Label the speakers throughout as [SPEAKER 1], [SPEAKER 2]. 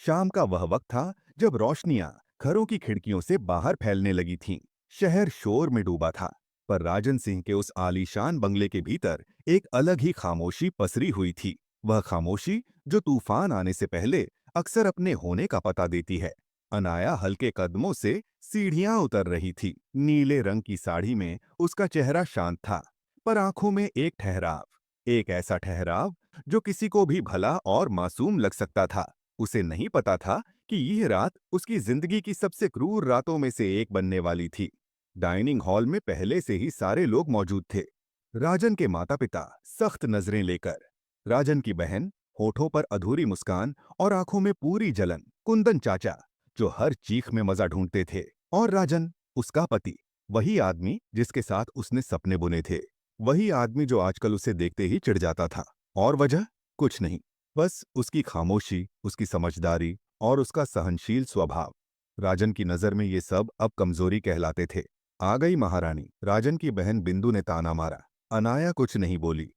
[SPEAKER 1] शाम का वह वक्त था जब रोशनियां घरों की खिड़कियों से बाहर फैलने लगी थीं। शहर शोर में डूबा था, पर राजन सिंह के उस आलीशान बंगले के भीतर एक अलग ही खामोशी पसरी हुई थी। वह खामोशी जो तूफान आने से पहले अक्सर अपने होने का पता देती है। अनाया हल्के कदमों से सीढ़ियां उतर रही थी। नीले रंग की साड़ी में उसका चेहरा शांत था, पर आंखों में एक ठहराव, एक ऐसा ठहराव जो किसी को भी भला और मासूम लग सकता था। उसे नहीं पता था कि यह रात उसकी जिंदगी की सबसे क्रूर रातों में से एक बनने वाली थी। डाइनिंग हॉल में पहले से ही सारे लोग मौजूद थे। राजन के माता-पिता सख्त नजरें लेकर, राजन की बहन होठों पर अधूरी मुस्कान और आंखों में पूरी जलन, कुंदन चाचा जो हर चीख में मजा ढूंढते थे, और राजन उसका पति, वही आदमी जिसके साथ उसने सपने बुने थे, वही आदमी जो आजकल उसे देखते ही चिढ़ जाता था। और वजह कुछ नहीं, बस उसकी खामोशी, उसकी समझदारी और उसका सहनशील स्वभाव। राजन की नजर में ये सब अब कमजोरी कहलाते थे। आ गई महारानी, राजन की बहन बिंदु ने ताना मारा। अनाया कुछ नहीं बोली।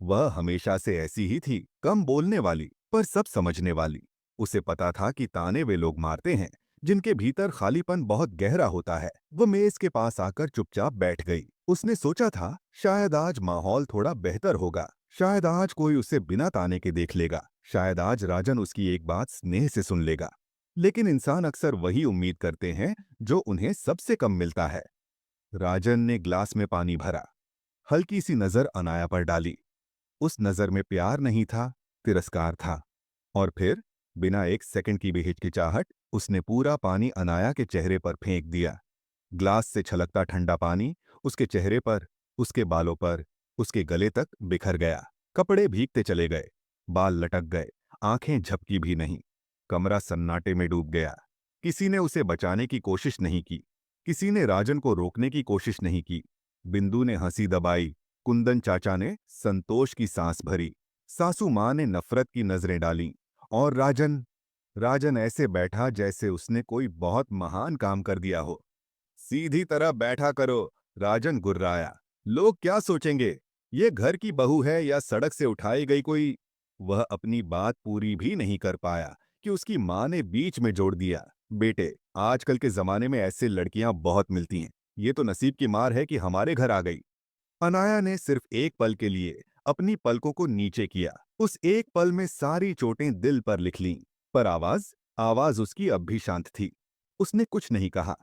[SPEAKER 1] वह हमेशा से ऐसी ही थी, कम बोलने वाली पर सब समझने वाली। उसे पता था कि ताने वे लोग मारते हैं जिनके भीतर खालीपन बहुत गहरा होता है। वो मेज के पास आकर चुपचाप बैठ गई। उसने सोचा था शायद आज माहौल थोड़ा बेहतर होगा, शायद आज कोई उसे बिना ताने के देख लेगा, शायद आज राजन उसकी एक बात स्नेह से सुन लेगा। लेकिन इंसान अक्सर वही उम्मीद करते हैं जो उन्हें सबसे कम मिलता है। राजन ने ग्लास में पानी भरा, हल्की सी नजर अनाया पर डाली। उस नजर में प्यार नहीं था, तिरस्कार था। और फिर बिना एक सेकंड की भी हिचकिचाहट उसने पूरा पानी अनाया के चेहरे पर फेंक दिया। ग्लास से छलकता ठंडा पानी उसके चेहरे पर, उसके बालों पर, उसके गले तक बिखर गया। कपड़े भीगते चले गए, बाल लटक गए, आंखें झपकी भी नहीं। कमरा सन्नाटे में डूब गया। किसी ने उसे बचाने की कोशिश नहीं की, किसी ने राजन को रोकने की कोशिश नहीं की। बिंदु ने हंसी दबाई, कुंदन चाचा ने संतोष की सांस भरी, सासू मां ने नफरत की नजरें डालीं, और राजन राजन ऐसे बैठा जैसे उसने कोई बहुत महान काम कर दिया हो। सीधी तरह बैठा करो, राजन गुर्राया। लोग क्या सोचेंगे? ये घर की बहू है या सड़क से उठाई गई कोई? वह अपनी बात पूरी भी नहीं कर पाया कि उसकी मां ने बीच में जोड़ दिया। बेटे, आजकल के जमाने में ऐसे लड़कियां बहुत मिलती हैं। ये तो नसीब की मार है कि हमारे घर आ गई। अनाया ने सिर्फ एक पल के लिए अपनी पलकों को नीचे किया। उस एक पल में सारी चोटें दिल पर लिख लीं। पर आवाज आवाज उसकी अब भी शांत थी। उसने कुछ नहीं कहा,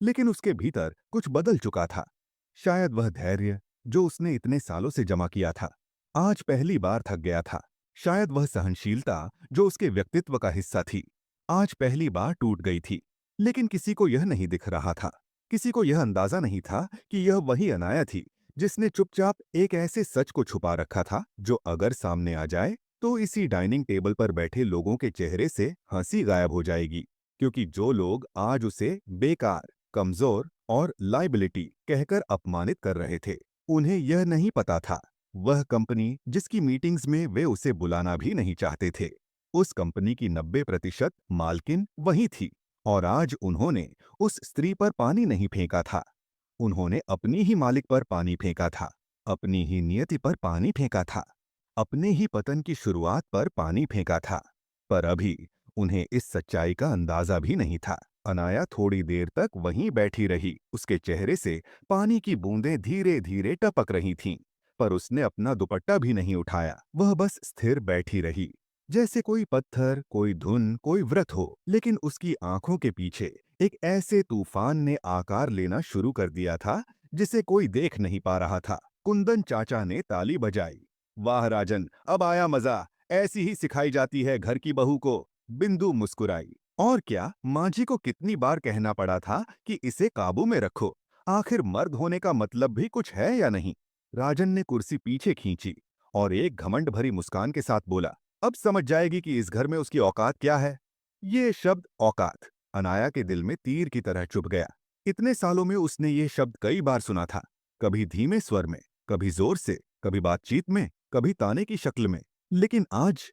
[SPEAKER 1] लेकिन उसके भीतर कुछ बदल चुका था। शायद वह धैर्य जो उसने इतने सालों से जमा किया था, आज पहली बार थक गया था। शायद वह सहनशीलता जो उसके व्यक्तित्व का हिस्सा थी, आज पहली बार टूट गई थी। लेकिन किसी को यह नहीं दिख रहा था, किसी को यह अंदाजा नहीं था कि यह वही अनाया थी जिसने चुपचाप एक ऐसे सच को छुपा रखा था जो अगर सामने आ जाए तो इसी डाइनिंग टेबल पर बैठे लोगों के चेहरे से हंसी गायब हो जाएगी। क्योंकि जो लोग आज उसे बेकार, कमजोर और लाइबिलिटी कहकर अपमानित कर रहे थे, उन्हें यह नहीं पता था वह कंपनी जिसकी मीटिंग्स में वे उसे बुलाना भी नहीं चाहते थे, उस कंपनी की 90% मालकिन वही थी। और आज उन्होंने उस स्त्री पर पानी नहीं फेंका था, उन्होंने अपनी ही मालिक पर पानी फेंका था, अपनी ही नियति पर पानी फेंका था, अपने ही पतन की शुरुआत पर पानी फेंका था। पर अभी उन्हें इस सच्चाई का अंदाजा भी नहीं था। अनाया थोड़ी देर तक वहीं बैठी रही। उसके चेहरे से पानी की बूंदें धीरे धीरे टपक रही थीं, पर उसने अपना दुपट्टा भी नहीं उठाया। वह बस स्थिर बैठी रही, जैसे कोई पत्थर, कोई धुन, कोई व्रत हो। लेकिन उसकी आंखों के पीछे एक ऐसे तूफान ने आकार लेना शुरू कर दिया था जिसे कोई देख नहीं पा रहा था। कुंदन चाचा ने ताली बजाई। वाह राजन, अब आया मजा, ऐसी ही सिखाई जाती है घर की बहू को। बिंदु मुस्कुराई। और क्या, माँ जी को कितनी बार कहना पड़ा था कि इसे काबू में रखो, आखिर मर्द होने का मतलब भी कुछ है या नहीं। राजन ने कुर्सी पीछे खींची और एक घमंड भरी मुस्कान के साथ बोला, अब समझ जाएगी कि इस घर में उसकी औकात क्या है। ये शब्द औकात अनाया के दिल में तीर की तरह चुभ गया। इतने सालों में उसने ये शब्द कई बार सुना था, कभी धीमे स्वर में, कभी जोर से, कभी बातचीत में, कभी ताने की शक्ल में। लेकिन आज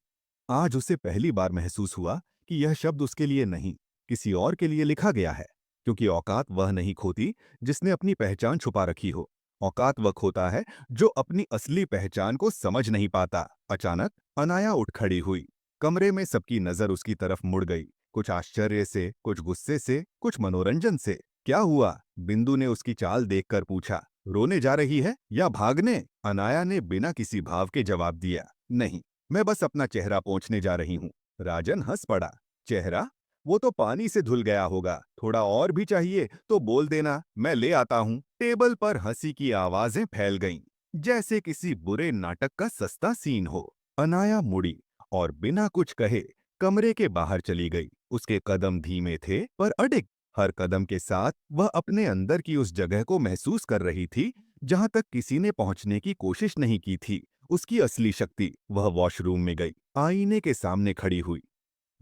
[SPEAKER 1] आज उसे पहली बार महसूस हुआ कि यह शब्द उसके लिए नहीं, किसी और के लिए लिखा गया है। क्योंकि औकात वह नहीं खोती जिसने अपनी पहचान छुपा रखी हो। औकात वह खोता है जो अपनी असली पहचान को समझ नहीं पाता। अचानक अनाया उठ खड़ी हुई। कमरे में सबकी नजर उसकी तरफ मुड़ गई, कुछ आश्चर्य से, कुछ गुस्से से, कुछ मनोरंजन से। क्या हुआ? बिंदु ने उसकी चाल देखकर पूछा। रोने जा रही है या भागने? अनाया ने बिना किसी भाव के जवाब दिया। नहीं, मैं बस अपना चेहरा पोंछने जा रही हूँ। राजन हंस पड़ा। चेहरा? वो तो पानी से धुल गया होगा। थोड़ा और भी चाहिए तो बोल देना, मैं ले आता हूँ। टेबल पर हंसी की आवाजें फैल गईं, जैसे किसी बुरे नाटक का सस्ता सीन हो। अनाया मुड़ी और बिना कुछ कहे कमरे के बाहर चली गई। उसके कदम धीमे थे पर अडिग। हर कदम के साथ वह अपने अंदर की उस जगह को महसूस कर रही थी जहां तक किसी ने पहुंचने की कोशिश नहीं की थी। उसकी असली शक्ति। वह वॉशरूम में गई, आईने के सामने खड़ी हुई।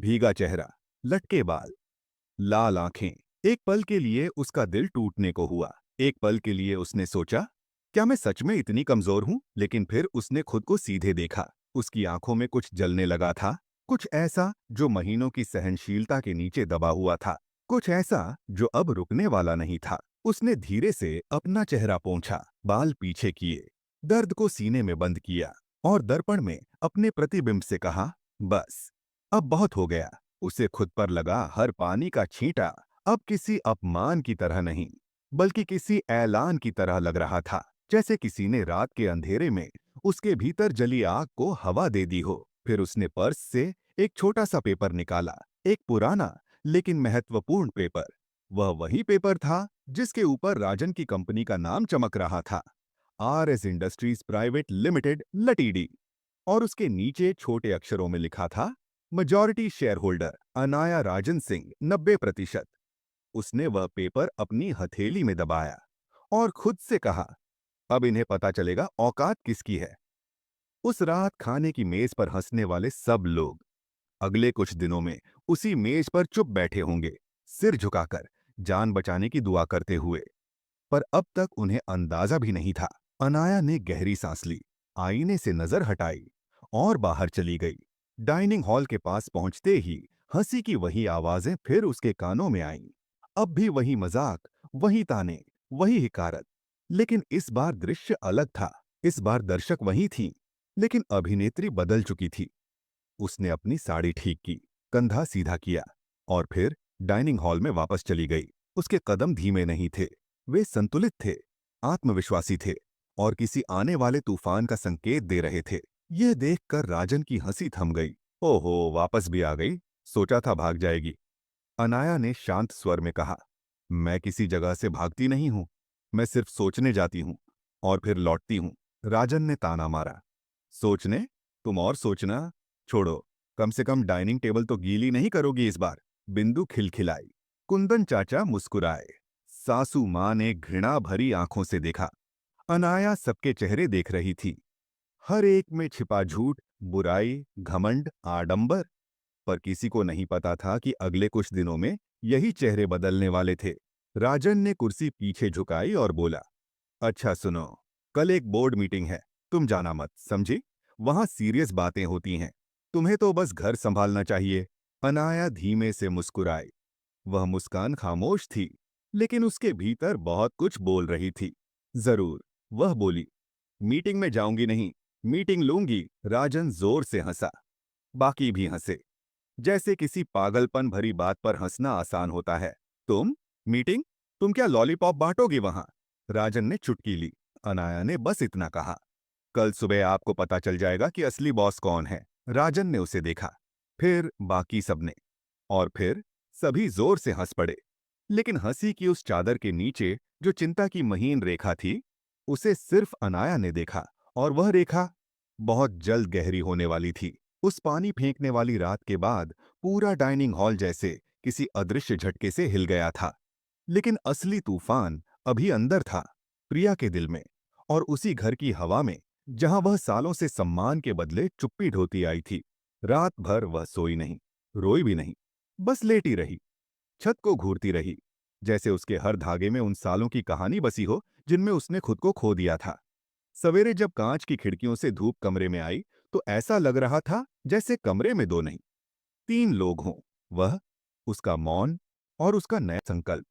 [SPEAKER 1] भीगा चेहरा, लटके बाल, लाल आंखें। एक पल के लिए उसका दिल टूटने को हुआ। एक पल के लिए उसने सोचा, क्या मैं सच में इतनी कमजोर हूं? लेकिन फिर उसने खुद को सीधे देखा। उसकी आंखों में कुछ जलने लगा था, कुछ ऐसा जो महीनों की सहनशीलता के नीचे दबा हुआ था, कुछ ऐसा जो अब रुकने वाला नहीं था। उसने धीरे से अपना चेहरा पोंछा, बाल पीछे किए, दर्द को सीने में बंद किया और दर्पण में अपने प्रतिबिंब से कहा, बस, अब बहुत हो गया। उसे खुद पर लगा हर पानी का छींटा अब किसी अपमान की तरह नहीं, बल्कि किसी ऐलान की तरह लग रहा था, जैसे किसी ने रात के अंधेरे में उसके भीतर जली आग को हवा दे दी हो। फिर उसने पर्स से एक छोटा सा पेपर निकाला, एक पुराना लेकिन महत्वपूर्ण पेपर। वह वही पेपर था जिसके ऊपर राजन की कंपनी का नाम चमक रहा था, RS इंडस्ट्रीज प्राइवेट लिमिटेड लटीडी। और उसके नीचे छोटे अक्षरों में लिखा था, majority share holder Anaya Rajan Singh 90%। उसने वह पेपर अपनी हथेली में दबाया और खुद से कहा, अब इन्हें पता चलेगा औकात किसकी है। उस रात खाने की मेज पर हंसने वाले सब लोग अगले कुछ दिनों में उसी मेज पर चुप बैठे होंगे, सिर झुकाकर, जान बचाने की दुआ करते हुए। पर अब तक उन्हें अंदाजा भी नहीं था। अनाया ने गहरी सांस ली, आईने से नजर हटाई और बाहर चली गई। डाइनिंग हॉल के पास पहुंचते ही हंसी की वही आवाजें फिर उसके कानों में आईं। अब भी वही मजाक, वही ताने, वही हिकारत। लेकिन इस बार दृश्य अलग था। इस बार दर्शक वही थीं, लेकिन अभिनेत्री बदल चुकी थी। उसने अपनी साड़ी ठीक की, कंधा सीधा किया और फिर डाइनिंग हॉल में वापस चली गई। उसके कदम धीमे नहीं थे, वे संतुलित थे, आत्मविश्वासी थे और किसी आने वाले तूफान का संकेत दे रहे थे। यह देखकर राजन की हंसी थम गई। ओहो, वापस भी आ गई, सोचा था भाग जाएगी। अनाया ने शांत स्वर में कहा, मैं किसी जगह से भागती नहीं हूं, मैं सिर्फ सोचने जाती हूं और फिर लौटती हूं। राजन ने ताना मारा, सोचने? तुम और सोचना। छोड़ो, कम से कम डाइनिंग टेबल तो गीली नहीं करोगी इस बार। बिंदु खिलखिलाई। कुंदन चाचा मुस्कुराए। सासू मां ने घृणा भरी आंखों से देखा। अनाया सबके चेहरे देख रही थी, हर एक में छिपा झूठ, बुराई, घमंड, आडंबर। पर किसी को नहीं पता था कि अगले कुछ दिनों में यही चेहरे बदलने वाले थे। राजन ने कुर्सी पीछे झुकाई और बोला, अच्छा सुनो, कल एक बोर्ड मीटिंग है, तुम जाना मत, समझी? वहां सीरियस बातें होती हैं, तुम्हें तो बस घर संभालना चाहिए। अनाया धीमे से मुस्कुराई। वह मुस्कान खामोश थी, लेकिन उसके भीतर बहुत कुछ बोल रही थी। जरूर, वह बोली, मीटिंग में जाऊंगी नहीं, मीटिंग लूंगी। राजन जोर से हंसा। बाकी भी हंसे, जैसे किसी पागलपन भरी बात पर हंसना आसान होता है। तुम? मीटिंग? तुम क्या लॉलीपॉप बांटोगी वहां? राजन ने चुटकी ली। अनाया ने बस इतना कहा, कल सुबह आपको पता चल जाएगा कि असली बॉस कौन है। राजन ने उसे देखा, फिर बाकी सबने, और फिर सभी जोर से हंस पड़े। लेकिन हंसी की उस चादर के नीचे जो चिंता की महीन रेखा थी, उसे सिर्फ अनाया ने देखा। और वह रेखा बहुत जल्द गहरी होने वाली थी। उस पानी फेंकने वाली रात के बाद पूरा डाइनिंग हॉल जैसे किसी अदृश्य झटके से हिल गया था। लेकिन असली तूफान अभी अंदर था, प्रिया के दिल में, और उसी घर की हवा में जहां वह सालों से सम्मान के बदले चुप्पी ढोती आई थी। रात भर वह सोई नहीं, रोई भी नहीं, बस लेटी रही, छत को घूरती रही, जैसे उसके हर धागे में उन सालों की कहानी बसी हो जिनमें उसने खुद को खो दिया था। सवेरे जब कांच की खिड़कियों से धूप कमरे में आई तो ऐसा लग रहा था जैसे कमरे में दो नहीं, तीन लोग हों। वह, उसका मौन और उसका नया संकल्प।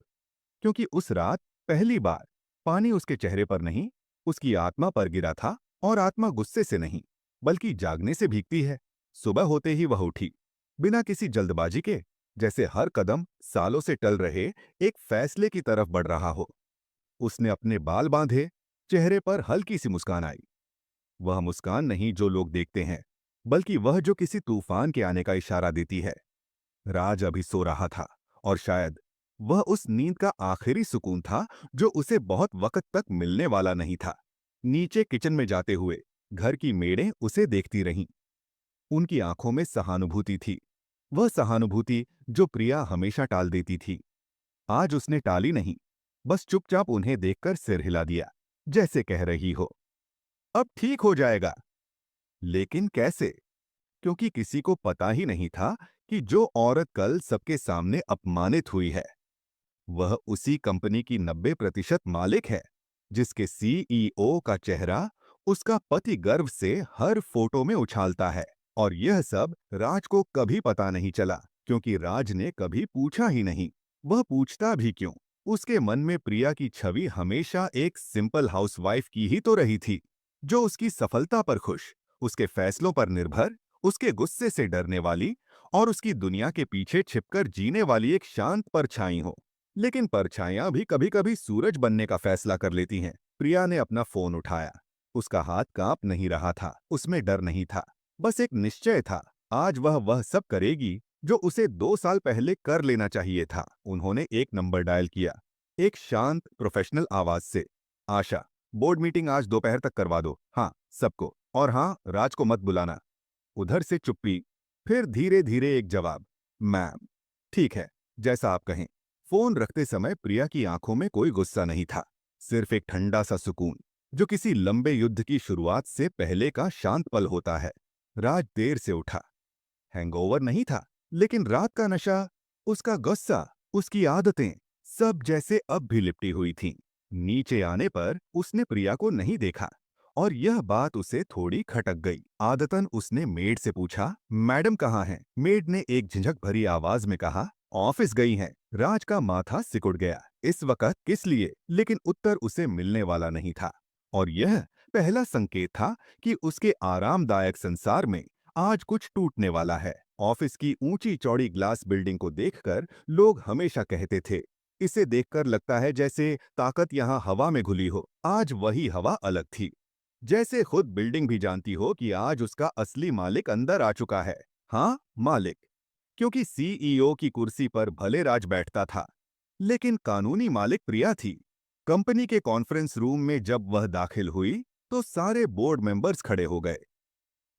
[SPEAKER 1] क्योंकि उस रात पहली बार पानी उसके चेहरे पर नहीं, उसकी आत्मा पर गिरा था। और आत्मा गुस्से से नहीं, बल्कि जागने से भीगती है। सुबह होते ही वह उठी, बिना किसी जल्दबाजी के, जैसे हर कदम सालों से टल रहे एक फैसले की तरफ बढ़ रहा हो। उसने अपने बाल बांधे, चेहरे पर हल्की सी मुस्कान आई। वह मुस्कान नहीं जो लोग देखते हैं, बल्कि वह जो किसी तूफान के आने का इशारा देती है। राज अभी सो रहा था, और शायद वह उस नींद का आखिरी सुकून था जो उसे बहुत वक्त तक मिलने वाला नहीं था। नीचे किचन में जाते हुए घर की मेड़ें उसे देखती रहीं। उनकी आंखों में सहानुभूति थी, वह सहानुभूति जो प्रिया हमेशा टाल देती थी। आज उसने टाली नहीं, बस चुपचाप उन्हें देखकर सिर हिला दिया, जैसे कह रही हो, अब ठीक हो जाएगा। लेकिन कैसे? क्योंकि किसी को पता ही नहीं था कि जो औरत कल सबके सामने अपमानित हुई है, वह उसी कंपनी की 90% मालिक है, जिसके सीईओ का चेहरा उसका पति गर्व से हर फोटो में उछालता है। और यह सब राज को कभी पता नहीं चला, क्योंकि राज ने कभी पूछा ही नहीं। वह पूछता भी क्यों? उसके मन में प्रिया की छवि हमेशा एक सिंपल हाउसवाइफ की ही तो रही थी, जो उसकी सफलता पर खुश, उसके फैसलों पर निर्भर, उसके गुस्से से डरने वाली और उसकी दुनिया के पीछे छिपकर जीने वाली एक शांत परछाई हो। लेकिन परछाइयां भी कभी-कभी सूरज बनने का फैसला कर लेती हैं। प्रिया ने अपना फोन उठाया। उसका हाथ कांप नहीं रहा था, उसमें डर नहीं था, बस एक निश्चय था। आज वह सब करेगी जो उसे 2 साल पहले कर लेना चाहिए था। उन्होंने एक नंबर डायल किया, एक शांत प्रोफेशनल आवाज से। आशा, बोर्ड मीटिंग आज दोपहर तक करवा दो। हाँ, सबको। और हाँ, राज को मत बुलाना। उधर से चुप्पी, फिर धीरे धीरे एक जवाब, मैम। ठीक है, जैसा आप कहें। फोन रखते समय प्रिया की आंखों में कोई गुस्सा नहीं था, सिर्फ एक ठंडा सा सुकून, जो किसी लंबे युद्ध की शुरुआत से पहले का शांत पल होता है। राज देर से उठा। हैंगओवर नहीं था, लेकिन रात का नशा, उसका गुस्सा, उसकी आदतें, सब जैसे अब भी लिपटी हुई थीं। नीचे आने पर उसने प्रिया को नहीं देखा, और यह बात उसे थोड़ी खटक गई। आदतन उसने मेड से पूछा, मैडम कहाँ हैं? मेड ने एक झिझक भरी आवाज में कहा, ऑफिस गई हैं। राज का माथा सिकुड़ गया। इस वक्त किस लिए? लेकिन उत्तर उसे मिलने वाला नहीं था। और यह पहला संकेत था कि उसके आरामदायक संसार में आज कुछ टूटने वाला है। ऑफिस की ऊंची चौड़ी ग्लास बिल्डिंग को देखकर लोग हमेशा कहते थे, इसे देखकर लगता है जैसे ताकत यहाँ हवा में घुली हो। आज वही हवा अलग थी, जैसे खुद बिल्डिंग भी जानती हो कि आज उसका असली मालिक अंदर आ चुका है। हाँ, मालिक, क्योंकि सीईओ की कुर्सी पर भले राज बैठता था, लेकिन कानूनी मालिक प्रिया थी। कंपनी के कॉन्फ्रेंस रूम में जब वह दाखिल हुई, तो सारे बोर्ड मेंबर्स खड़े हो गए।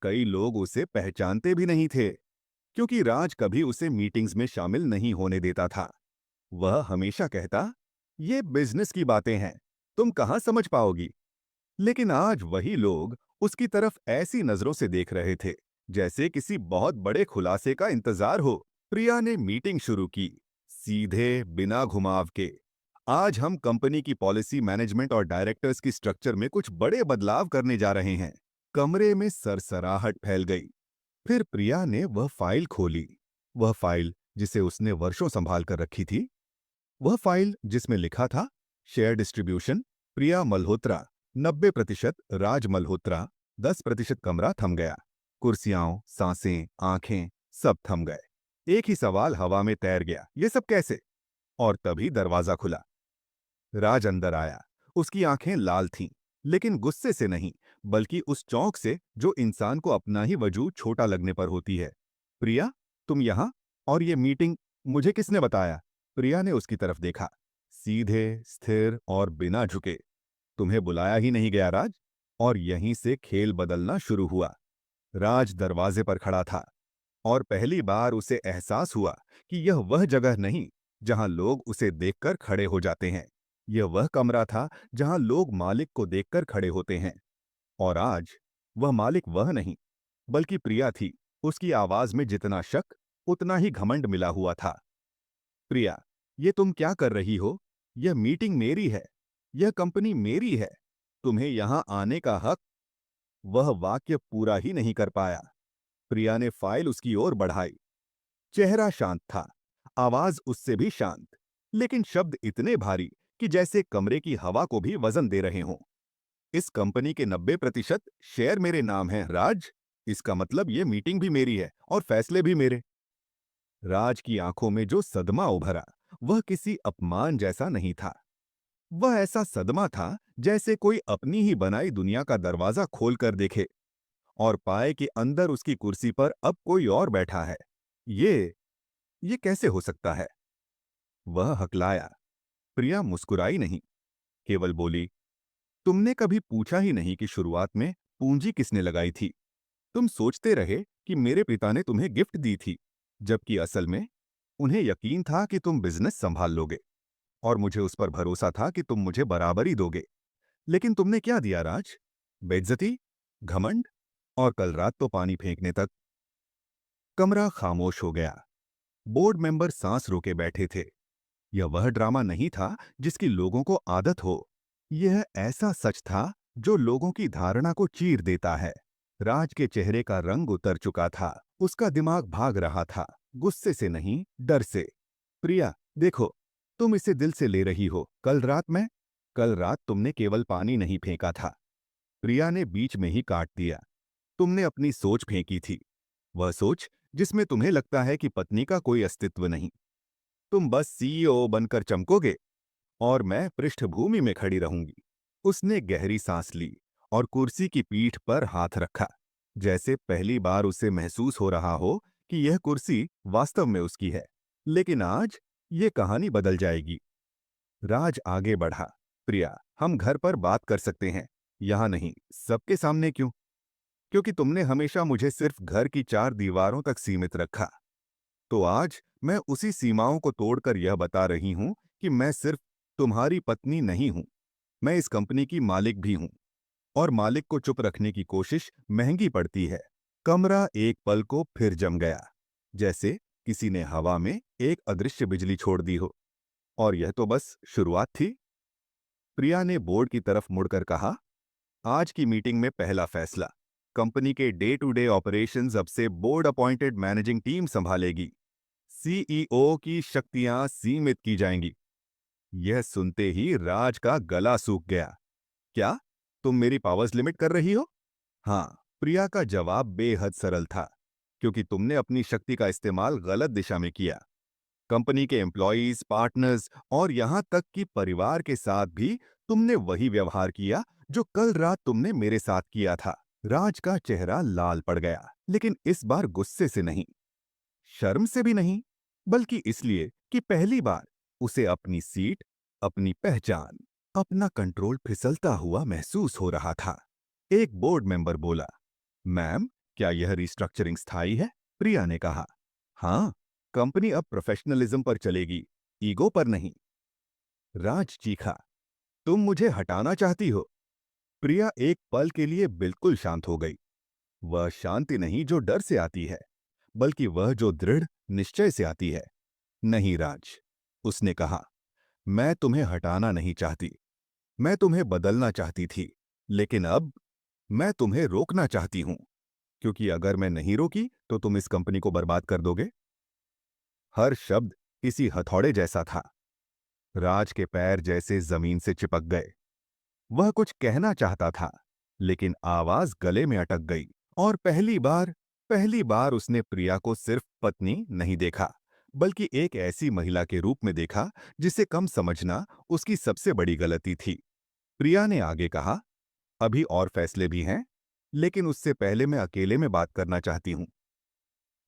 [SPEAKER 1] कई लोग उसे पहचानते भी नहीं थे, क्योंकि राज कभी उसे मीटिंग्स में शामिल नहीं होने देता था। वह हमेशा कहता, ये बिजनेस की बातें हैं, तुम कहाँ समझ पाओगी। लेकिन आज वही लोग उसकी तरफ ऐसी नजरों से देख रहे थे, जैसे किसी बहुत बड़े खुलासे का इंतजार हो। प्रिया ने मीटिंग शुरू की, सीधे, बिना घुमाव के। आज हम कंपनी की पॉलिसी, मैनेजमेंट और डायरेक्टर्स की स्ट्रक्चर में कुछ बड़े बदलाव करने जा रहे हैं। कमरे में सरसराहट फैल गई। फिर प्रिया ने वह फाइल खोली, वह फाइल जिसे उसने वर्षों संभाल कर रखी थी, वह फाइल जिसमें लिखा था, शेयर डिस्ट्रीब्यूशन, प्रिया मल्होत्रा 90%, राज मल्होत्रा 10%। कमरा थम गया। कुर्सियां, सांसें, आंखें, सब थम गए। एक ही सवाल हवा में तैर गया, ये सब कैसे? और तभी दरवाजा खुला। राज अंदर आया। उसकी आंखें लाल थीं, लेकिन गुस्से से नहीं, बल्कि उस चौंक से जो इंसान को अपना ही वजूद छोटा लगने पर होती है। प्रिया, तुम यहां? और ये मीटिंग मुझे किसने बताया? प्रिया ने उसकी तरफ देखा, सीधे, स्थिर और बिना झुके। तुम्हें बुलाया ही नहीं गया, राज। और यहीं से खेल बदलना शुरू हुआ। राज दरवाजे पर खड़ा था, और पहली बार उसे एहसास हुआ कि यह वह जगह नहीं जहां लोग उसे देखकर खड़े हो जाते हैं। यह वह कमरा था जहां लोग मालिक को देखकर खड़े होते हैं। और आज वह मालिक वह नहीं, बल्कि प्रिया थी। उसकी आवाज में जितना शक, उतना ही घमंड मिला हुआ था। प्रिया, ये तुम क्या कर रही हो? यह मीटिंग मेरी है, यह कंपनी मेरी है, तुम्हें यहां आने का हक। वह वाक्य पूरा ही नहीं कर पाया। प्रिया ने फाइल उसकी ओर बढ़ाई। चेहरा शांत था, आवाज उससे भी शांत, लेकिन शब्द इतने भारी कि जैसे कमरे की हवा को भी वजन दे रहे हों। इस कंपनी के 90% शेयर मेरे नाम हैं, राज। इसका मतलब ये मीटिंग भी मेरी है और फैसले भी मेरे। राज की आंखों में जो सदमा उभरा, वह किसी अपमान जैसा नहीं था। वह ऐसा सदमा था जैसे कोई अपनी ही बनाई दुनिया का दरवाजा खोल कर देखे और पाए कि अंदर उसकी कुर्सी पर अब कोई और बैठा है। ये ये कैसे हो सकता है? वह हकलाया। प्रिया मुस्कुराई नहीं, केवल बोली, तुमने कभी पूछा ही नहीं कि शुरुआत में पूंजी किसने लगाई थी। तुम सोचते रहे कि मेरे पिता ने तुम्हें गिफ्ट दी थी, जबकि असल में उन्हें यकीन था कि तुम बिजनेस संभाल लोगे और मुझे उस पर भरोसा था कि तुम मुझे बराबरी दोगे। लेकिन तुमने क्या दिया राज? बेइज्जती, घमंड और कल रात तो पानी फेंकने तक। कमरा खामोश हो गया। बोर्ड मेंबर सांस रोके बैठे थे। यह वह ड्रामा नहीं था जिसकी लोगों को आदत हो। यह ऐसा सच था जो लोगों की धारणा को चीर देता है। राज के चेहरे का रंग उतर चुका था। उसका दिमाग भाग रहा था, गुस्से से नहीं, डर से। प्रिया, देखो, तुम इसे दिल से ले रही हो। कल रात तुमने केवल पानी नहीं फेंका था। प्रिया ने बीच में ही काट दिया। तुमने अपनी सोच फेंकी थी। वह सोच जिसमें तुम्हें लगता है कि पत्नी का कोई अस्तित्व नहीं। तुम बस सीईओ बनकर चमकोगे और मैं पृष्ठभूमि में खड़ी रहूंगी। उसने गहरी सांस ली और कुर्सी की पीठ पर हाथ रखा, जैसे पहली बार उसे महसूस हो रहा हो कि यह कुर्सी वास्तव में उसकी है। लेकिन आज ये कहानी बदल जाएगी। राज आगे बढ़ा। प्रिया, हम घर पर बात कर सकते हैं, यहां नहीं। सबके सामने क्यों? क्योंकि तुमने हमेशा मुझे सिर्फ घर की चार दीवारों तक सीमित रखा। तो आज मैं उसी सीमाओं को तोड़कर यह बता रही हूं कि मैं सिर्फ तुम्हारी पत्नी नहीं हूं, मैं इस कंपनी की मालिक भी हूं। और मालिक को चुप रखने की कोशिश महंगी पड़ती है। कमरा एक पल को फिर जम गया, जैसे किसी ने हवा में एक अदृश्य बिजली छोड़ दी हो। और यह तो बस शुरुआत थी। प्रिया ने बोर्ड की तरफ मुड़कर कहा, आज की मीटिंग में पहला फैसला, कंपनी के डे टू डे ऑपरेशंस अब से बोर्ड अपॉइंटेड मैनेजिंग टीम संभालेगी। सीईओ की शक्तियां सीमित की जाएंगी। यह सुनते ही राज का गला सूख गया। क्या तुम मेरी पावर्स लिमिट कर रही हो? हाँ, प्रिया का जवाब बेहद सरल था, क्योंकि तुमने अपनी शक्ति का इस्तेमाल गलत दिशा में किया। कंपनी के एम्प्लॉयज, पार्टनर्स और यहां तक कि परिवार के साथ भी तुमने वही व्यवहार किया जो कल रात तुमने मेरे साथ किया था। राज का चेहरा लाल पड़ गया, लेकिन इस बार गुस्से से नहीं, शर्म से भी नहीं, बल्कि इसलिए कि पहली बार उसे अपनी सीट, अपनी पहचान, अपना कंट्रोल फिसलता हुआ महसूस हो रहा था। एक बोर्ड मेंबर बोला, मैम, क्या यह रिस्ट्रक्चरिंग स्थायी है? प्रिया ने कहा, हाँ, कंपनी अब प्रोफेशनलिज्म पर चलेगी, ईगो पर नहीं। राज चीखा, तुम मुझे हटाना चाहती हो? प्रिया एक पल के लिए बिल्कुल शांत हो गई। वह शांति नहीं जो डर से आती है, बल्कि वह जो दृढ़ निश्चय से आती है। नहीं राज, उसने कहा, मैं तुम्हें हटाना नहीं चाहती, मैं तुम्हें बदलना चाहती थी। लेकिन अब मैं तुम्हें रोकना चाहती हूं, क्योंकि अगर मैं नहीं रोकी तो तुम इस कंपनी को बर्बाद कर दोगे। हर शब्द किसी हथौड़े जैसा था। राज के पैर जैसे जमीन से चिपक गए। वह कुछ कहना चाहता था, लेकिन आवाज गले में अटक गई। और पहली बार उसने प्रिया को सिर्फ पत्नी नहीं देखा, बल्कि एक ऐसी महिला के रूप में देखा जिसे कम समझना उसकी सबसे बड़ी गलती थी। प्रिया ने आगे कहा, अभी और फैसले भी हैं, लेकिन उससे पहले मैं अकेले में बात करना चाहती हूं,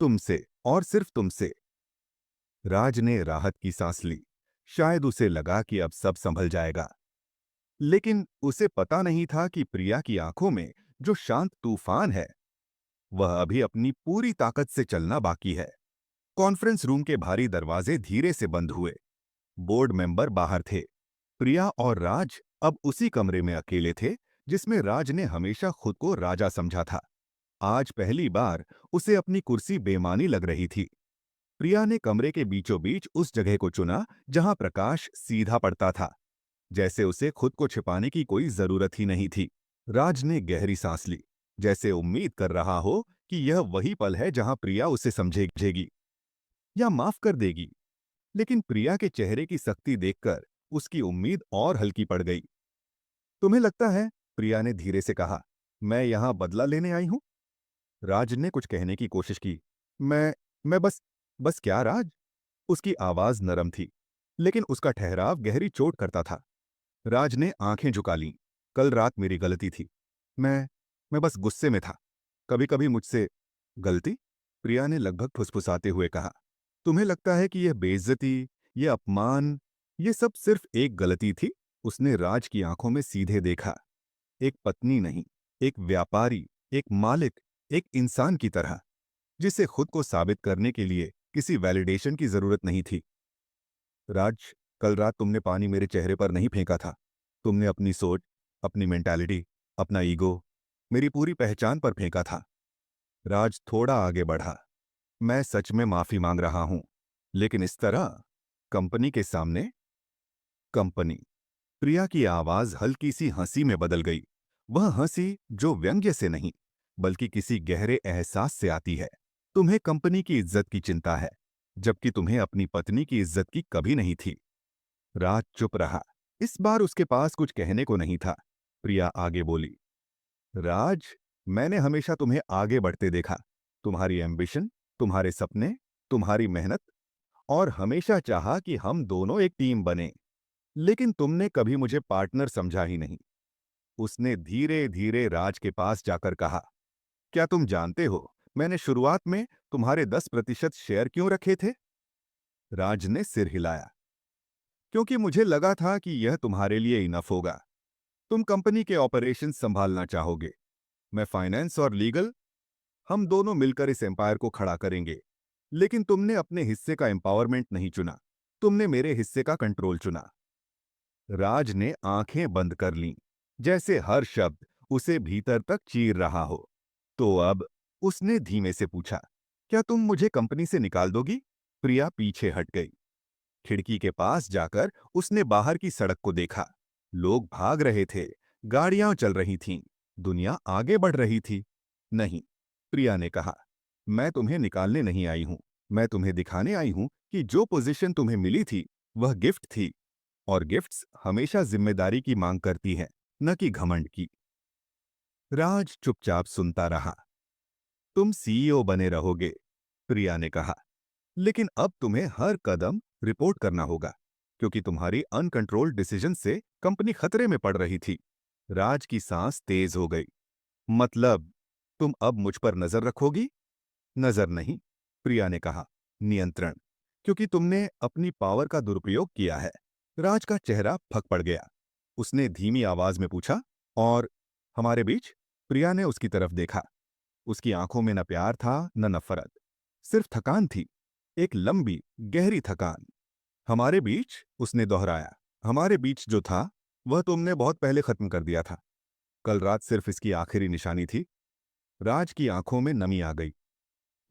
[SPEAKER 1] तुमसे और सिर्फ तुमसे। राज ने राहत की सांस ली। शायद उसे लगा कि अब सब संभल जाएगा। लेकिन उसे पता नहीं था कि प्रिया की आंखों में जो शांत तूफान है, वह अभी अपनी पूरी ताकत से चलना बाकी है। कॉन्फ्रेंस रूम के भारी दरवाजे धीरे से बंद हुए। बोर्ड मेंबर बाहर थे। प्रिया और राज अब उसी कमरे में अकेले थे जिसमें राज ने हमेशा खुद को राजा समझा था। आज पहली बार उसे अपनी कुर्सी बेमानी लग रही थी। प्रिया ने कमरे के बीचों बीच उस जगह को चुना जहां प्रकाश सीधा पड़ता था, जैसे उसे खुद को छिपाने की कोई जरूरत ही नहीं थी। राज ने गहरी सांस ली, जैसे उम्मीद कर रहा हो कि यह वही पल है जहां प्रिया उसे समझेगी या माफ कर देगी। लेकिन प्रिया के चेहरे की सख्ती देखकर उसकी उम्मीद और हल्की पड़ गई। तुम्हें लगता है, प्रिया ने धीरे से कहा, मैं यहां बदला लेने आई हूं? राज ने कुछ कहने की कोशिश की। मैं बस बस क्या राज? उसकी आवाज नरम थी, लेकिन उसका ठहराव गहरी चोट करता था। राज ने आंखें झुका लीं। कल रात मेरी गलती थी। मैं मैं बस गुस्से में था। कभी कभी मुझसे। गलती? प्रिया ने लगभग फुसफुसाते हुए कहा। तुम्हें लगता है कि यह बेइज्जती, यह अपमान, ये सब सिर्फ एक गलती थी? उसने राज की आंखों में सीधे देखा। एक पत्नी नहीं, एक व्यापारी, एक मालिक, एक इंसान की तरह, जिसे खुद को साबित करने के लिए किसी वैलिडेशन की जरूरत नहीं थी। राज, कल रात तुमने पानी मेरे चेहरे पर नहीं फेंका था। तुमने अपनी सोच, अपनी मेंटालिटी, अपना ईगो मेरी पूरी पहचान पर फेंका था। राज थोड़ा आगे बढ़ा। मैं सच में माफी मांग रहा हूं, लेकिन इस तरह, कंपनी के सामने। कंपनी। प्रिया की आवाज हल्की सी हंसी में बदल गई। वह हंसी जो व्यंग्य से नहीं, बल्कि किसी गहरे एहसास से आती है। तुम्हें कंपनी की इज्जत की चिंता है, जबकि तुम्हें अपनी पत्नी की इज्जत की कभी नहीं थी। राज चुप रहा। इस बार उसके पास कुछ कहने को नहीं था। प्रिया आगे बोली। राज, मैंने हमेशा तुम्हें आगे बढ़ते देखा। तुम्हारी एम्बिशन, तुम्हारे सपने, तुम्हारी मेहनत, और हमेशा चाहा कि हम दोनों एक टीम बने। लेकिन तुमने कभी मुझे पार्टनर समझा ही नहीं। उसने धीरे धीरे राज के पास जाकर कहा, क्या तुम जानते हो मैंने शुरुआत में तुम्हारे 10% शेयर क्यों रखे थे? राज ने सिर हिलाया। क्योंकि मुझे लगा था कि यह तुम्हारे लिए इनफ होगा। तुम कंपनी के ऑपरेशंस संभालना चाहोगे, मैं फाइनेंस और लीगल, हम दोनों मिलकर इस एम्पायर को खड़ा करेंगे। लेकिन तुमने अपने हिस्से का एम्पावरमेंट नहीं चुना, तुमने मेरे हिस्से का कंट्रोल चुना। राज ने आंखें बंद कर लीं, जैसे हर शब्द उसे भीतर तक चीर रहा हो। तो अब, उसने धीमे से पूछा, क्या तुम मुझे कंपनी से निकाल दोगी? प्रिया पीछे हट गई। खिड़की के पास जाकर उसने बाहर की सड़क को देखा। लोग भाग रहे थे, गाड़ियां चल रही थीं, दुनिया आगे बढ़ रही थी। नहीं, प्रिया ने कहा, मैं तुम्हें निकालने नहीं आई हूं। मैं तुम्हें दिखाने आई हूं कि जो पोजीशन तुम्हें मिली थी, वह गिफ्ट थी, और गिफ्ट्स हमेशा जिम्मेदारी की मांग करती हैं, न कि घमंड की। राज चुपचाप सुनता रहा। तुम सीईओ बने रहोगे, प्रिया ने कहा, लेकिन अब तुम्हें हर कदम रिपोर्ट करना होगा, क्योंकि तुम्हारी अनकंट्रोल्ड डिसीजन से कंपनी खतरे में पड़ रही थी। राज की सांस तेज हो गई। मतलब, तुम अब मुझ पर नजर रखोगी? नजर नहीं, प्रिया ने कहा, नियंत्रण। क्योंकि तुमने अपनी पावर का दुरुपयोग किया है। राज का चेहरा फक पड़ गया। उसने धीमी आवाज में पूछा, और हमारे बीच? प्रिया ने उसकी तरफ देखा। उसकी आंखों में न प्यार था न नफरत, सिर्फ थकान थी, एक लंबी गहरी थकान। हमारे बीच? उसने दोहराया। हमारे बीच जो था, वह तुमने बहुत पहले खत्म कर दिया था। कल रात सिर्फ इसकी आखिरी निशानी थी। राज की आंखों में नमी आ गई।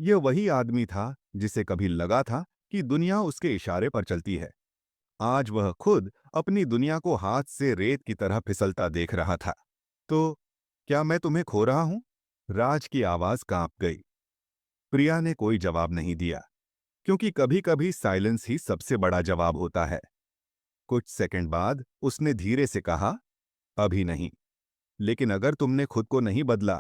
[SPEAKER 1] यह वही आदमी था जिसे कभी लगा था कि दुनिया उसके इशारे पर चलती है। आज वह खुद अपनी दुनिया को हाथ से रेत की तरह फिसलता देख रहा था। तो क्या मैं तुम्हें खो रहा हूं? राज की आवाज कांप गई। प्रिया ने कोई जवाब नहीं दिया, क्योंकि कभी कभी साइलेंस ही सबसे बड़ा जवाब होता है। कुछ सेकंड बाद उसने धीरे से कहा, अभी नहीं, लेकिन अगर तुमने खुद को नहीं बदला,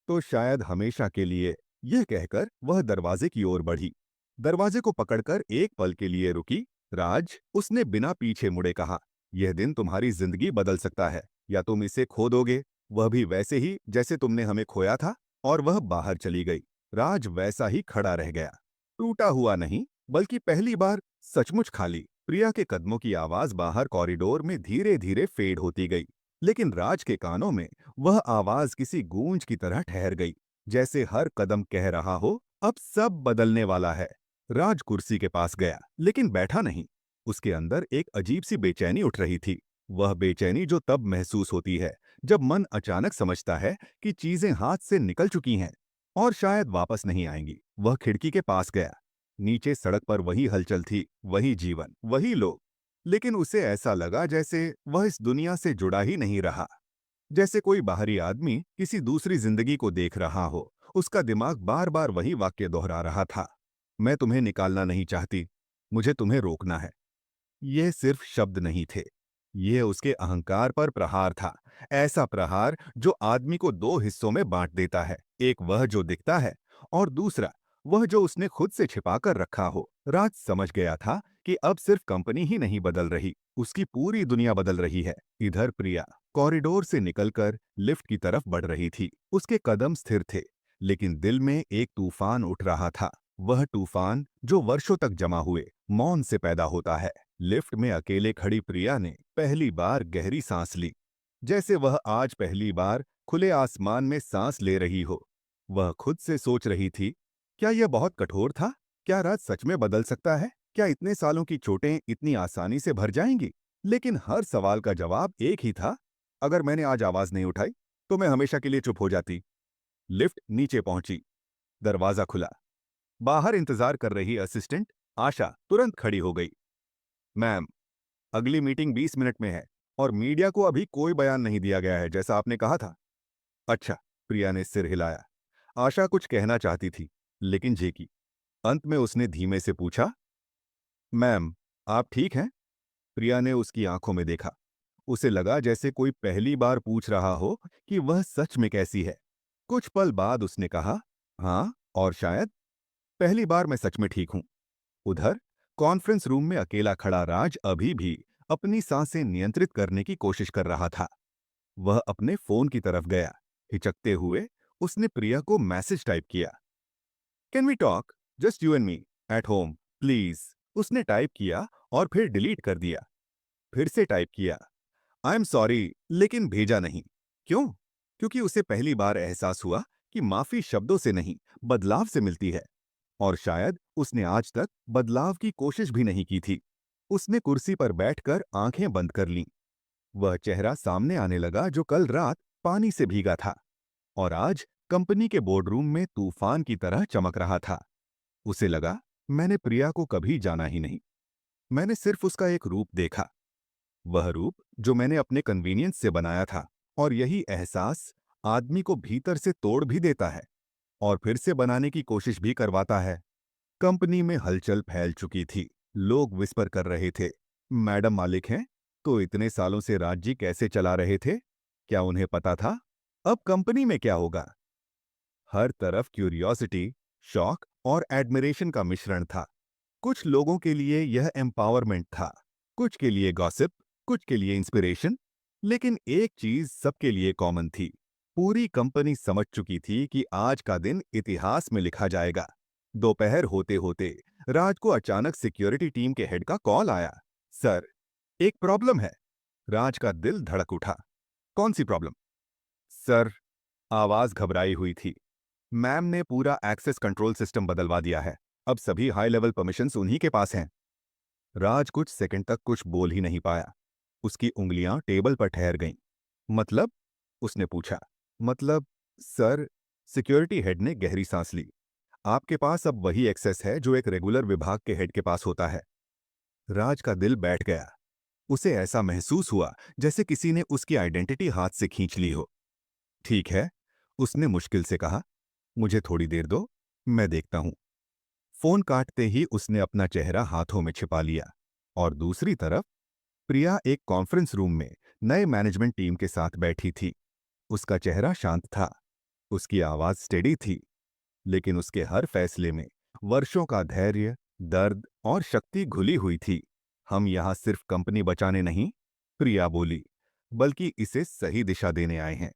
[SPEAKER 1] तो शायद हमेशा के लिए। यह कहकर वह दरवाजे की ओर बढ़ी। दरवाजे को पकड़कर एक पल के लिए रुकी। राज, उसने बिना पीछे मुड़े कहा, यह दिन तुम्हारी जिंदगी बदल सकता है, या तुम इसे खो दोगे, वह भी वैसे ही जैसे तुमने हमें खोया था। और वह बाहर चली गई। राज वैसा ही खड़ा रह गया, टूटा हुआ नहीं, बल्कि पहली बार सचमुच खाली। प्रिया के कदमों की आवाज बाहर कॉरिडोर में धीरे धीरे फेड होती गई, लेकिन राज के कानों में वह आवाज किसी गूंज की तरह ठहर गई, जैसे हर कदम कह रहा हो, अब सब बदलने वाला है। राज कुर्सी के पास गया, लेकिन बैठा नहीं। उसके अंदर एक अजीब सी बेचैनी उठ रही थी। वह बेचैनी जो तब महसूस होती है जब मन अचानक समझता है कि चीजें हाथ से निकल चुकी हैं और शायद वापस नहीं आएंगी। वह खिड़की के पास गया। नीचे सड़क पर वही हलचल थी, वही जीवन, वही लोग। लेकिन उसे ऐसा लगा जैसे वह इस दुनिया से जुड़ा ही नहीं रहा। जैसे कोई बाहरी आदमी किसी दूसरी जिंदगी को देख रहा हो। उसका दिमाग बार बार वही वाक्य दोहरा रहा था, मैं तुम्हें निकालना नहीं चाहती, मुझे तुम्हें रोकना है। ये सिर्फ शब्द नहीं थे, ये उसके अहंकार पर प्रहार था। ऐसा प्रहार जो आदमी को दो हिस्सों में बांट देता है, एक वह जो दिखता है और दूसरा वह जो उसने खुद से छिपा कर रखा हो। राज समझ गया था कि अब सिर्फ कंपनी ही नहीं बदल रही, उसकी पूरी दुनिया बदल रही है। इधर प्रिया कॉरिडोर से निकलकर लिफ्ट की तरफ बढ़ रही थी। उसके कदम स्थिर थे, लेकिन दिल में एक तूफान उठ रहा था। वह तूफान जो वर्षों तक जमा हुए मौन से पैदा होता है। लिफ्ट में अकेले खड़ी प्रिया ने पहली बार गहरी सांस ली, जैसे वह आज पहली बार खुले आसमान में सांस ले रही हो। वह खुद से सोच रही थी, क्या यह बहुत कठोर था? क्या राज सच में बदल सकता है? क्या इतने सालों की चोटें इतनी आसानी से भर जाएंगी? लेकिन हर सवाल का जवाब एक ही था, अगर मैंने आज आवाज नहीं उठाई तो मैं हमेशा के लिए चुप हो जाती। लिफ्ट नीचे पहुंची, दरवाजा खुला। बाहर इंतजार कर रही असिस्टेंट आशा तुरंत खड़ी हो गई। मैम, अगली मीटिंग 20 मिनट में है और मीडिया को अभी कोई बयान नहीं दिया गया है, जैसा आपने कहा था। अच्छा, प्रिया ने सिर हिलाया। आशा कुछ कहना चाहती थी, लेकिन झेकी। अंत में उसने धीमे से पूछा, मैम, आप ठीक हैं? प्रिया ने उसकी आंखों में देखा। उसे लगा जैसे कोई पहली बार पूछ रहा हो कि वह सच में कैसी है। कुछ पल बाद उसने कहा, हाँ, और शायद पहली बार मैं सच में ठीक हूं। उधर कॉन्फ्रेंस रूम में अकेला खड़ा राज अभी भी अपनी सांसें नियंत्रित करने की कोशिश कर रहा था। वह अपने फोन की तरफ गया। हिचकते हुए उसने प्रिया को मैसेज टाइप किया, can we talk, just you and me at home please. उसने टाइप किया और फिर डिलीट कर दिया। फिर से टाइप किया, आई एम सॉरी, लेकिन भेजा नहीं। क्यों? क्योंकि उसे पहली बार एहसास हुआ कि माफी शब्दों से नहीं, बदलाव से मिलती है। और शायद उसने आज तक बदलाव की कोशिश भी नहीं की थी। उसने कुर्सी पर बैठकर आंखें बंद कर लीं। वह चेहरा सामने आने लगा जो कल रात पानी से भीगा था और आज कंपनी के बोर्डरूम में तूफान की तरह चमक रहा था। उसे लगा, मैंने प्रिया को कभी जाना ही नहीं। मैंने सिर्फ उसका एक रूप देखा, वह रूप जो मैंने अपने कन्वीनियंस से बनाया था। और यही एहसास आदमी को भीतर से तोड़ भी देता है और फिर से बनाने की कोशिश भी करवाता है। कंपनी में हलचल फैल चुकी थी। लोग विस्पर कर रहे थे, मैडम मालिक हैं तो इतने सालों से राज्य कैसे चला रहे थे? क्या उन्हें पता था अब कंपनी में क्या होगा? हर तरफ क्यूरियोसिटी, शॉक और एडमिरेशन का मिश्रण था। कुछ लोगों के लिए यह एम्पावरमेंट था, कुछ के लिए गॉसिप, कुछ के लिए इंस्पिरेशन। लेकिन एक चीज सबके लिए कॉमन थी। पूरी कंपनी समझ चुकी थी कि आज का दिन इतिहास में लिखा जाएगा। दोपहर होते होते राज को अचानक सिक्योरिटी टीम के हेड का कॉल आया। सर, एक प्रॉब्लम है। राज का दिल धड़क उठा। कौन सी प्रॉब्लम? सर, आवाज घबराई हुई थी। मैम ने पूरा एक्सेस कंट्रोल सिस्टम बदलवा दिया है। अब सभी हाई लेवल परमिशंस उन्हीं के पास हैं। राज कुछ सेकंड तक कुछ बोल ही नहीं पाया। उसकी उंगलियां टेबल पर ठहर गईं। मतलब? उसने पूछा। मतलब, सर, सिक्योरिटी हेड ने गहरी सांस ली। आपके पास अब वही एक्सेस है जो एक रेगुलर विभाग के हेड के पास होता है। राज का दिल बैठ गया। उसे ऐसा महसूस हुआ जैसे किसी ने उसकी आइडेंटिटी हाथ से खींच ली हो। ठीक है, उसने मुश्किल से कहा, मुझे थोड़ी देर दो, मैं देखता हूं। फोन काटते ही उसने अपना चेहरा हाथों में छिपा लिया। और दूसरी तरफ प्रिया एक कॉन्फ्रेंस रूम में नए मैनेजमेंट टीम के साथ बैठी थी। उसका चेहरा शांत था, उसकी आवाज स्टेडी थी, लेकिन उसके हर फैसले में वर्षों का धैर्य, दर्द और शक्ति घुली हुई थी। हम यहां सिर्फ कंपनी बचाने नहीं, प्रिया बोली, बल्कि इसे सही दिशा देने आए हैं।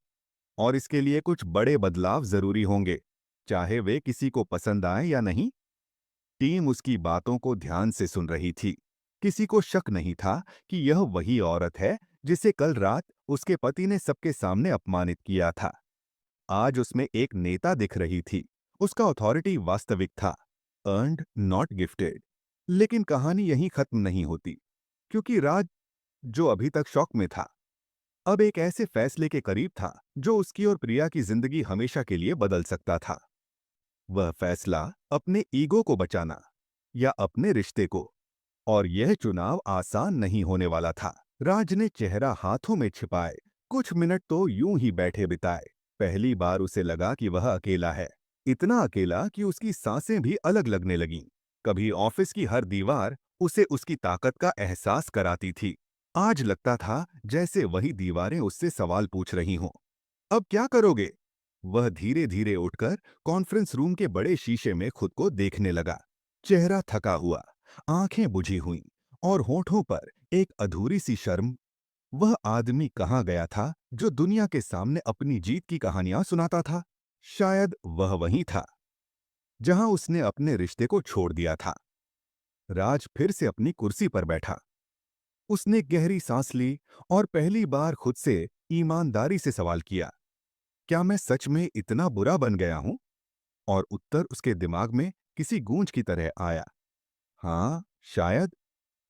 [SPEAKER 1] और इसके लिए कुछ बड़े बदलाव जरूरी होंगे, चाहे वे किसी को पसंद आए या नहीं। टीम उसकी बातों को ध्यान से सुन रही थी। किसी को शक नहीं था कि यह वही औरत है जिसे कल रात उसके पति ने सबके सामने अपमानित किया था। आज उसमें एक नेता दिख रही थी। उसका अथॉरिटी वास्तविक था, अर्न्ड नॉट गिफ्टेड। लेकिन कहानी यहीं खत्म नहीं होती, क्योंकि राज, जो अभी तक शॉक में था, अब एक ऐसे फैसले के करीब था जो उसकी और प्रिया की जिंदगी हमेशा के लिए बदल सकता था। वह फैसला अपने ईगो को बचाना या अपने रिश्ते को। और यह चुनाव आसान नहीं होने वाला था। राज ने चेहरा हाथों में छिपाए कुछ मिनट तो यूं ही बैठे बिताए। पहली बार उसे लगा कि वह अकेला है, इतना अकेला कि उसकी सांसें भी अलग लगने लगीं। कभी ऑफिस की हर दीवार उसे उसकी ताकत का एहसास कराती थी। आज लगता था जैसे वही दीवारें उससे सवाल पूछ रही हों। अब क्या करोगे? वह धीरे धीरे उठकर कॉन्फ्रेंस रूम के बड़े शीशे में खुद को देखने लगा। चेहरा थका हुआ, आंखें बुझी हुई और होठों पर एक अधूरी सी शर्म। वह आदमी कहाँ गया था जो दुनिया के सामने अपनी जीत की कहानियां सुनाता था? शायद वह वहीं था जहां उसने अपने रिश्ते को छोड़ दिया था। राज फिर से अपनी कुर्सी पर बैठा। उसने गहरी सांस ली और पहली बार खुद से ईमानदारी से सवाल किया, क्या मैं सच में इतना बुरा बन गया हूं? और उत्तर उसके दिमाग में किसी गूंज की तरह आया, हाँ, शायद।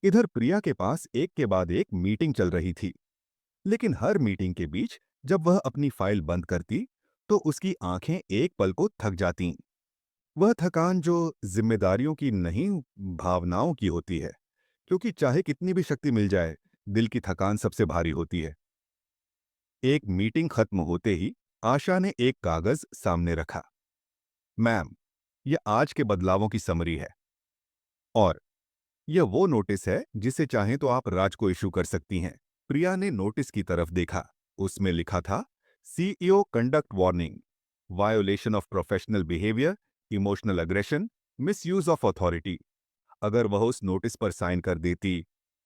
[SPEAKER 1] इधर प्रिया के पास एक के बाद एक मीटिंग चल रही थी, लेकिन हर मीटिंग के बीच जब वह अपनी फाइल बंद करती, तो उसकी आंखें एक पल को थक जातीं। वह थकान जो जिम्मेदारियों की नहीं, भावनाओं की होती है, क्योंकि चाहे कितनी भी शक्ति मिल जाए, दिल की थकान सबसे भारी होती है। एक मीटिंग खत्म होते ही आशा ने एक कागज सामने रखा। मैम, यह आज के बदलावों की समरी है और यह वो नोटिस है जिसे चाहें तो आप राज को इशू कर सकती हैं। प्रिया ने नोटिस की तरफ देखा। उसमें लिखा था, CEO conduct warning, violation of professional behaviour, emotional aggression, misuse of authority. अगर वह उस नोटिस पर साइन कर देती,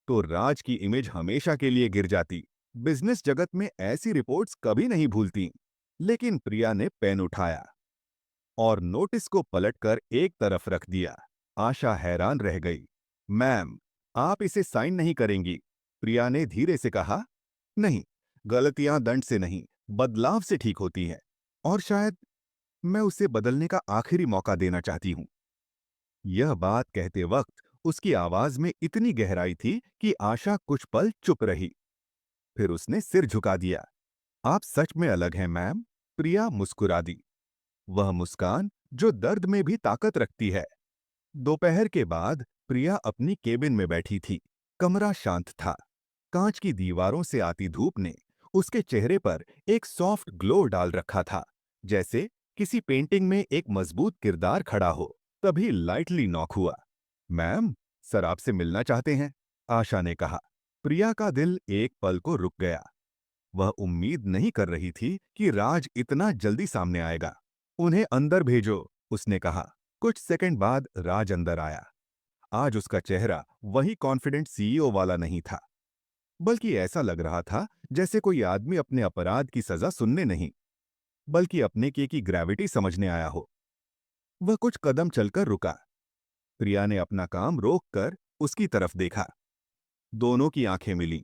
[SPEAKER 1] तो राज की इमेज हमेशा के लिए गिर जाती। बिजनेस जगत में ऐसी रिपोर्ट्स कभी नहीं भूलती। लेकिन प्रिया ने पेन उठाया और नोटिस को पलटकर एक तरफ रख दिया। आशा हैरान रह गई। मैम, आप इसे साइन नहीं करेंगी? प्रिया ने धीरे से कहा। नहीं, गलतियां दंड से नहीं, बदलाव से ठीक होती हैं। और शायद मैं उसे बदलने का आखिरी मौका देना चाहती हूं। यह बात कहते वक्त उसकी आवाज में इतनी गहराई थी कि आशा कुछ पल चुप रही। फिर उसने सिर झुका दिया। आप सच में अलग हैं मैम। प्रिया मुस्कुरा दी, वह मुस्कान जो दर्द में भी ताकत रखती है। दोपहर के बाद प्रिया अपनी केबिन में बैठी थी। कमरा शांत था। कांच की दीवारों से आती धूप ने उसके चेहरे पर एक सॉफ्ट ग्लो डाल रखा था, जैसे किसी पेंटिंग में एक मजबूत किरदार खड़ा हो। तभी लाइटली नॉक हुआ। मैम, सर आपसे मिलना चाहते हैं, आशा ने कहा। प्रिया का दिल एक पल को रुक गया। वह उम्मीद नहीं कर रही थी कि राज इतना जल्दी सामने आएगा। उन्हें अंदर भेजो, उसने कहा। कुछ सेकंड बाद राज अंदर आया। आज उसका चेहरा वही कॉन्फिडेंट सीईओ वाला नहीं था, बल्कि ऐसा लग रहा था जैसे कोई आदमी अपने अपराध की सजा सुनने नहीं, बल्कि अपने की ग्रेविटी समझने आया हो। वह कुछ कदम चलकर रुका। प्रिया ने अपना काम रोककर उसकी तरफ देखा। दोनों की आंखें मिलीं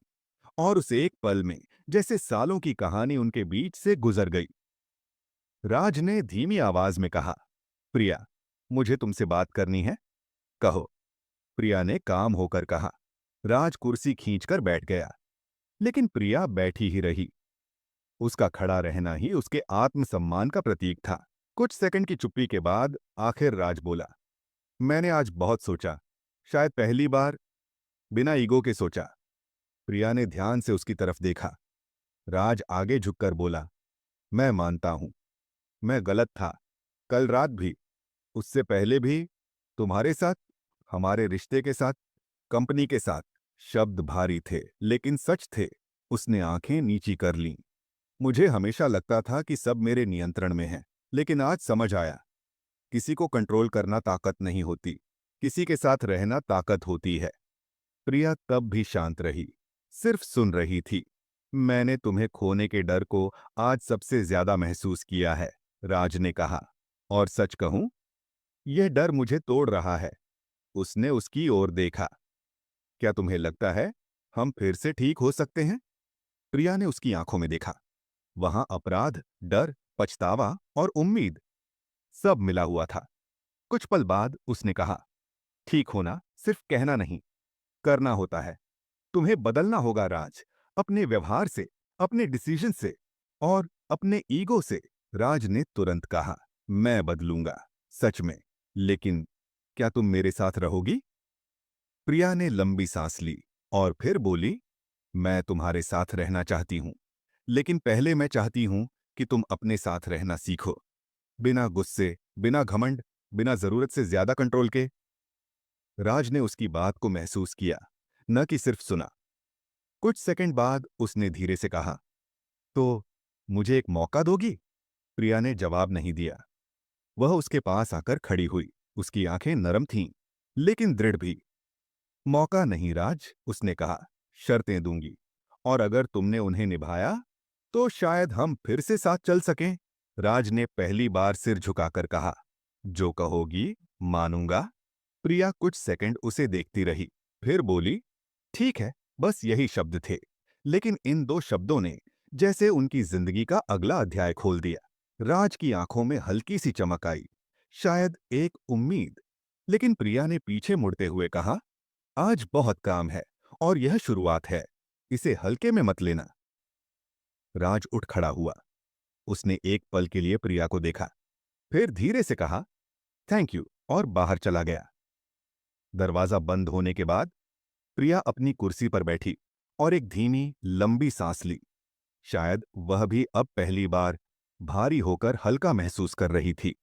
[SPEAKER 1] और उस एक पल में जैसे सालों की कहानी उनके बीच से गुजर गई। राज ने धीमी आवाज में कहा, प्रिया, मुझे तुमसे बात करनी है। कहो, प्रिया ने काम होकर कहा। राज कुर्सी खींचकर बैठ गया, लेकिन प्रिया बैठी ही रही। उसका खड़ा रहना ही उसके आत्मसम्मान का प्रतीक था। कुछ सेकंड की चुप्पी के बाद आखिर राज बोला, मैंने आज बहुत सोचा, शायद पहली बार बिना ईगो के सोचा। प्रिया ने ध्यान से उसकी तरफ देखा। राज आगे झुककर बोला, मैं मानता हूं, मैं गलत था। कल रात भी, उससे पहले भी, तुम्हारे साथ, हमारे रिश्ते के साथ, कंपनी के साथ। शब्द भारी थे, लेकिन सच थे। उसने आंखें नीची कर लीं। मुझे हमेशा लगता था कि सब मेरे नियंत्रण में है, लेकिन आज समझ आया, किसी को कंट्रोल करना ताकत नहीं होती, किसी के साथ रहना ताकत होती है। प्रिया तब भी शांत रही, सिर्फ सुन रही थी। मैंने तुम्हें खोने के डर को आज सबसे ज्यादा महसूस किया है, राज ने कहा। और सच कहूं, यह डर मुझे तोड़ रहा है। उसने उसकी ओर देखा। क्या तुम्हें लगता है हम फिर से ठीक हो सकते हैं? प्रिया ने उसकी आंखों में देखा। वहां अपराध, डर, पछतावा और उम्मीद सब मिला हुआ था। कुछ पल बाद उसने कहा, ठीक होना सिर्फ कहना नहीं, करना होता है। तुम्हें बदलना होगा राज, अपने व्यवहार से, अपने डिसीजन से और अपने ईगो से। राज ने तुरंत कहा, मैं बदलूंगा, सच में। लेकिन क्या तुम मेरे साथ रहोगी? प्रिया ने लंबी सांस ली और फिर बोली, मैं तुम्हारे साथ रहना चाहती हूं, लेकिन पहले मैं चाहती हूं कि तुम अपने साथ रहना सीखो। बिना गुस्से, बिना घमंड, बिना जरूरत से ज्यादा कंट्रोल के। राज ने उसकी बात को महसूस किया, न कि सिर्फ सुना। कुछ सेकंड बाद उसने धीरे से कहा, तो मुझे एक मौका दोगी? प्रिया ने जवाब नहीं दिया। वह उसके पास आकर खड़ी हुई। उसकी आंखें नरम थीं, लेकिन दृढ़ भी। मौका नहीं राज, उसने कहा। शर्तें दूंगी, और अगर तुमने उन्हें निभाया तो शायद हम फिर से साथ चल सकें। राज ने पहली बार सिर झुकाकर कहा, जो कहोगी मानूंगा। प्रिया कुछ सेकंड उसे देखती रही, फिर बोली, ठीक है। बस यही शब्द थे, लेकिन इन दो शब्दों ने जैसे उनकी जिंदगी का अगला अध्याय खोल दिया। राज की आंखों में हल्की सी चमक आई, शायद एक उम्मीद। लेकिन प्रिया ने पीछे मुड़ते हुए कहा, आज बहुत काम है, और यह शुरुआत है। इसे हल्के में मत लेना। राज उठ खड़ा हुआ। उसने एक पल के लिए प्रिया को देखा, फिर धीरे से कहा, थैंक यू, और बाहर चला गया। दरवाजा बंद होने के बाद प्रिया अपनी कुर्सी पर बैठी और एक धीमी, लंबी सांस ली। शायद वह भी अब पहली बार भारी होकर हल्का महसूस कर रही थी।